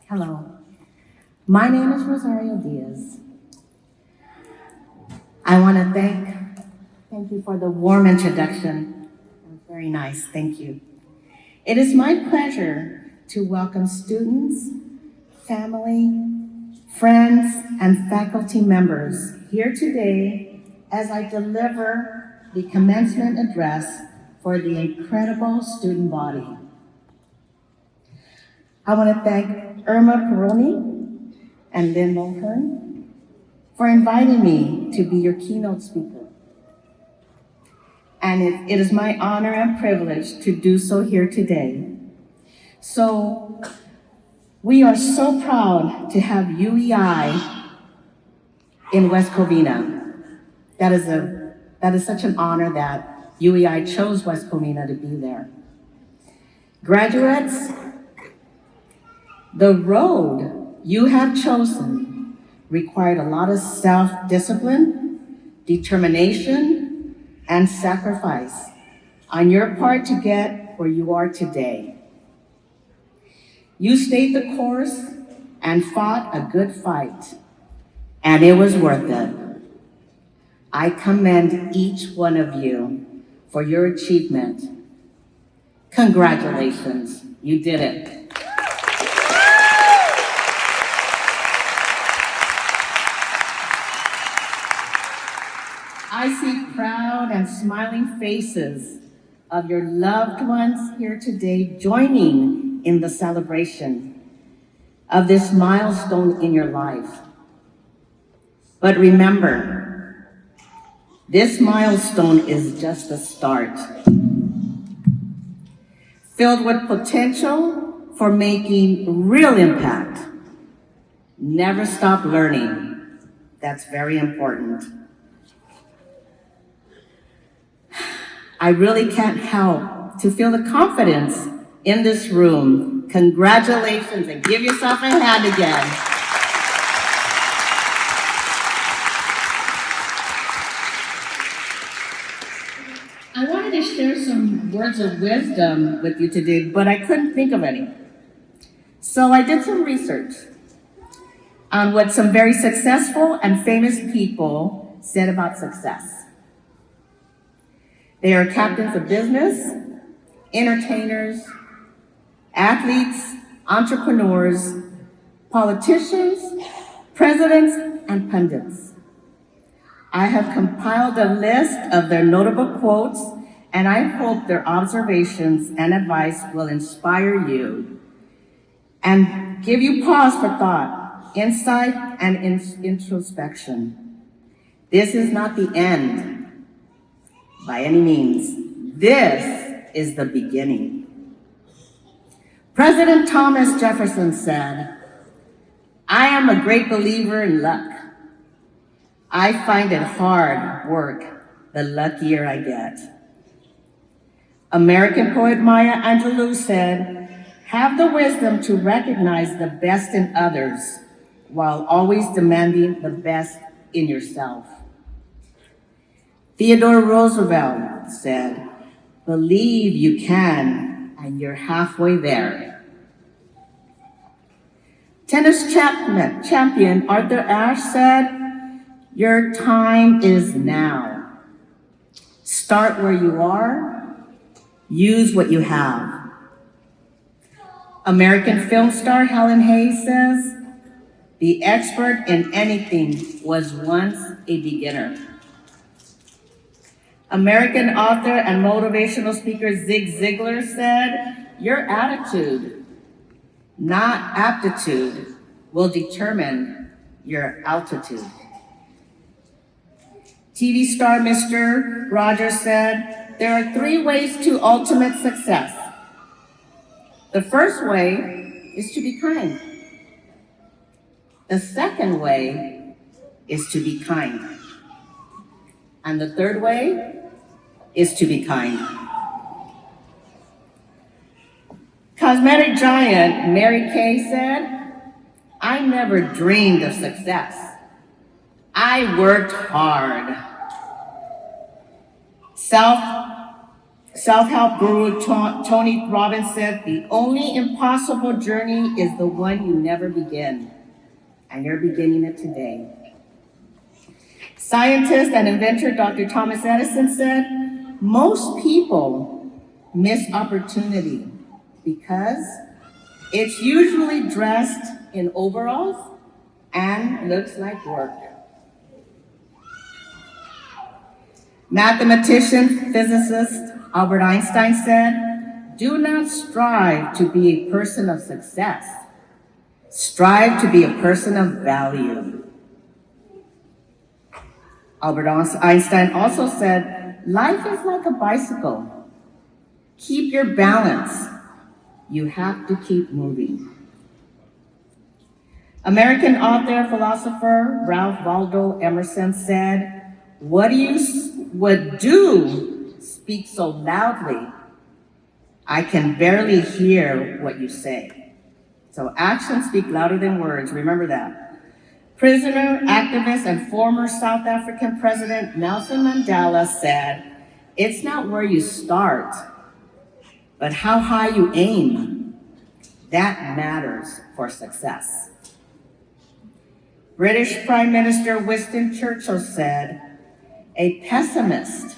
Hello, my name is Rosario Diaz. I want to thank you for the warm introduction. It was very nice, thank you. It is my pleasure to welcome students, family, friends, and faculty members here today as I deliver the commencement address for the incredible student body. I want to thank Irma Peroni and Lynn Mulhern for inviting me to be your keynote speaker. And it is my honor and privilege to do so here today. So we are so proud to have UEI in West Covina. That is such an honor that UEI chose West Covina to be there. Graduates, the road you have chosen required a lot of self-discipline, determination, and sacrifice on your part to get where you are today. You stayed the course and fought a good fight, and it was worth it. I commend each one of you for your achievement. Congratulations, you did it. I see proud and smiling faces of your loved ones here today joining in the celebration of this milestone in your life. But remember, this milestone is just a start, filled with potential for making real impact. Never stop learning. That's very important. I really can't help to feel the confidence in this room. Congratulations, and give yourself a hand again. I wanted to share some words of wisdom with you today, but I couldn't think of any. So I did some research on what some very successful and famous people said about success. They are captains of business, entertainers, athletes, entrepreneurs, politicians, presidents, and pundits. I have compiled a list of their notable quotes, and I hope their observations and advice will inspire you and give you pause for thought, insight, and introspection. This is not the end. By any means, this is the beginning. President Thomas Jefferson said, "I am a great believer in luck. I find it hard work the luckier I get." American poet Maya Angelou said, "Have the wisdom to recognize the best in others while always demanding the best in yourself." Theodore Roosevelt said, "Believe you can, and you're halfway there." Tennis champion Arthur Ashe said, "Your time is now. Start where you are, use what you have." American film star Helen Hayes says, "The expert in anything was once a beginner." American author and motivational speaker Zig Ziglar said, "Your attitude, not aptitude, will determine your altitude." TV star Mr. Rogers said, "There are 3 ways to ultimate success. The first way is to be kind. The second way is to be kind. And the third way is to be kind." Cosmetic giant Mary Kay said, "I never dreamed of success. I worked hard." Self-help guru Tony Robbins said, "The only impossible journey is the one you never begin." And you're beginning it today. Scientist and inventor Dr. Thomas Edison said, "Most people miss opportunity because it's usually dressed in overalls and looks like work." Mathematician, physicist Albert Einstein said, "Do not strive to be a person of success. Strive to be a person of value." Albert Einstein also said, "Life is like a bicycle. Keep your balance. You have to keep moving." American author, philosopher Ralph Waldo Emerson said, "What you would do speak so loudly, I can barely hear what you say." So actions speak louder than words. Remember that. Prisoner, activist, and former South African President Nelson Mandela said, "It's not where you start, but how high you aim. That matters for success." British Prime Minister Winston Churchill said, "A pessimist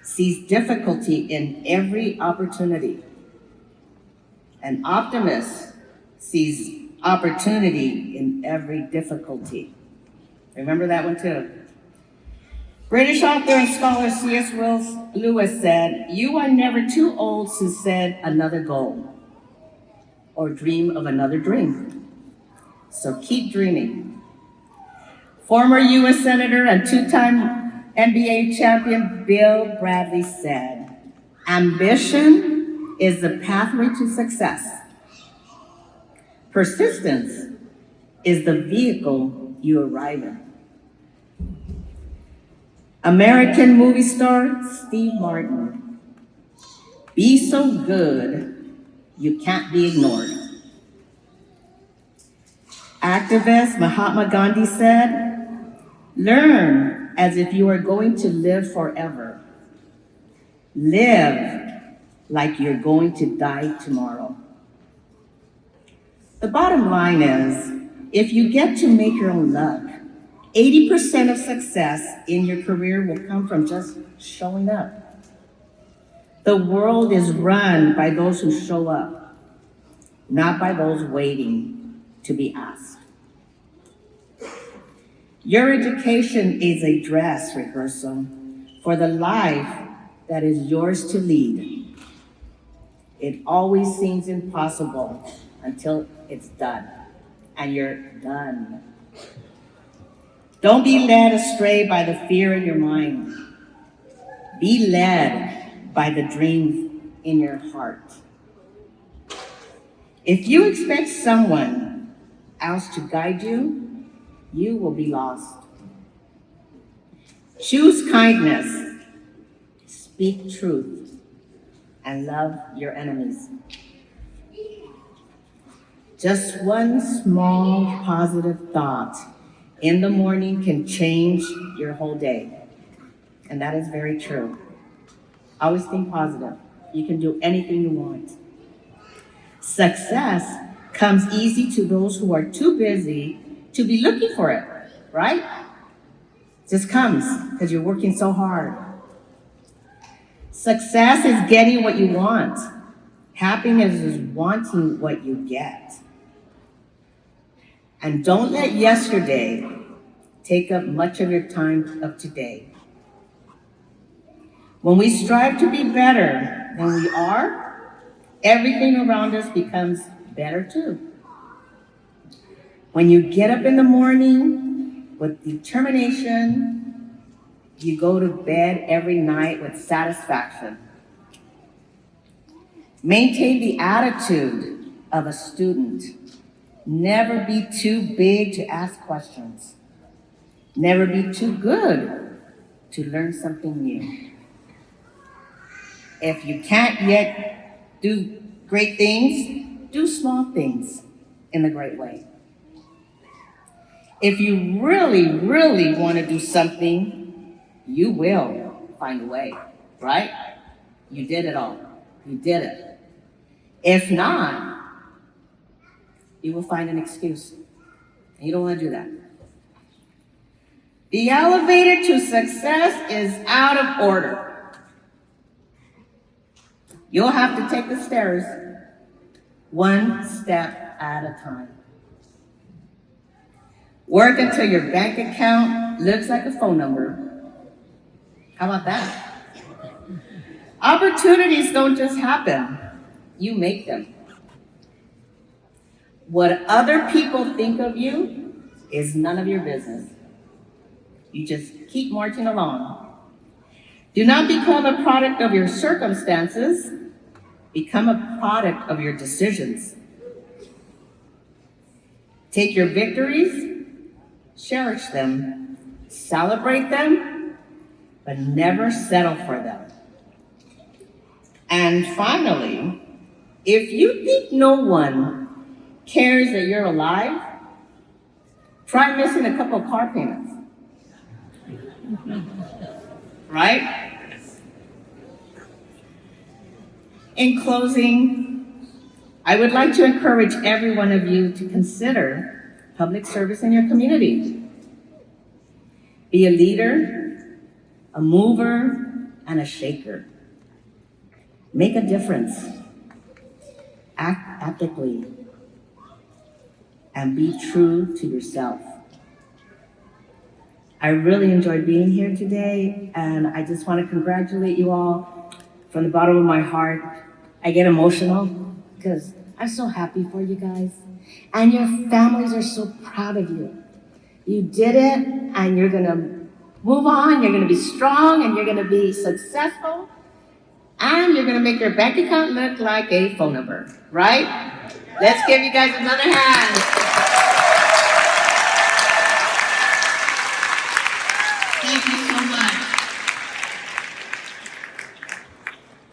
sees difficulty in every opportunity. An optimist sees opportunity in every difficulty." Remember that one too. British author and scholar C.S. Lewis said, "You are never too old to set another goal or dream of another dream. So keep dreaming." Former U.S. Senator and two-time NBA champion Bill Bradley said, "Ambition is the pathway to success. Persistence is the vehicle you arrive in." American movie star Steve Martin, "Be so good, you can't be ignored." Activist Mahatma Gandhi said, "Learn as if you are going to live forever. Live like you're going to die tomorrow." The bottom line is, if you get to make your own luck, 80% of success in your career will come from just showing up. The world is run by those who show up, not by those waiting to be asked. Your education is a dress rehearsal for the life that is yours to lead. It always seems impossible until it's done, and you're done. Don't be led astray by the fear in your mind. Be led by the dreams in your heart. If you expect someone else to guide you, you will be lost. Choose kindness, speak truth, and love your enemies. Just one small positive thought in the morning can change your whole day. And that is very true. Always think positive. You can do anything you want. Success comes easy to those who are too busy to be looking for it, right? It just comes because you're working so hard. Success is getting what you want. Happiness is wanting what you get. And don't let yesterday take up much of your time of today. When we strive to be better than we are, everything around us becomes better too. When you get up in the morning with determination, you go to bed every night with satisfaction. Maintain the attitude of a student. Never be too big to ask questions. Never be too good to learn something new. If you can't yet do great things, do small things in a great way. If you really, want to do something, you will find a way, right? You did it all. You did it. If not, you will find an excuse. And you don't want to do that. The elevator to success is out of order. You'll have to take the stairs one step at a time. Work until your bank account looks like a phone number. How about that? Opportunities don't just happen. You make them. What other people think of you is none of your business. You just keep marching along. Do not become a product of your circumstances. Become a product of your decisions. Take your victories, cherish them, celebrate them, but never settle for them. And finally, if you think no one cares that you're alive, try missing a couple car payments. Right? In closing, I would like to encourage every one of you to consider public service in your community. Be a leader, a mover, and a shaker. Make a difference. Act ethically. And be true to yourself. I really enjoyed being here today, and I just want to congratulate you all from the bottom of my heart. I get emotional because I'm so happy for you guys, and your families are so proud of you. You did it, and you're going to move on, you're going to be strong, and you're going to be successful, and you're going to make your bank account look like a phone number, right? Let's give you guys another hand. Thank you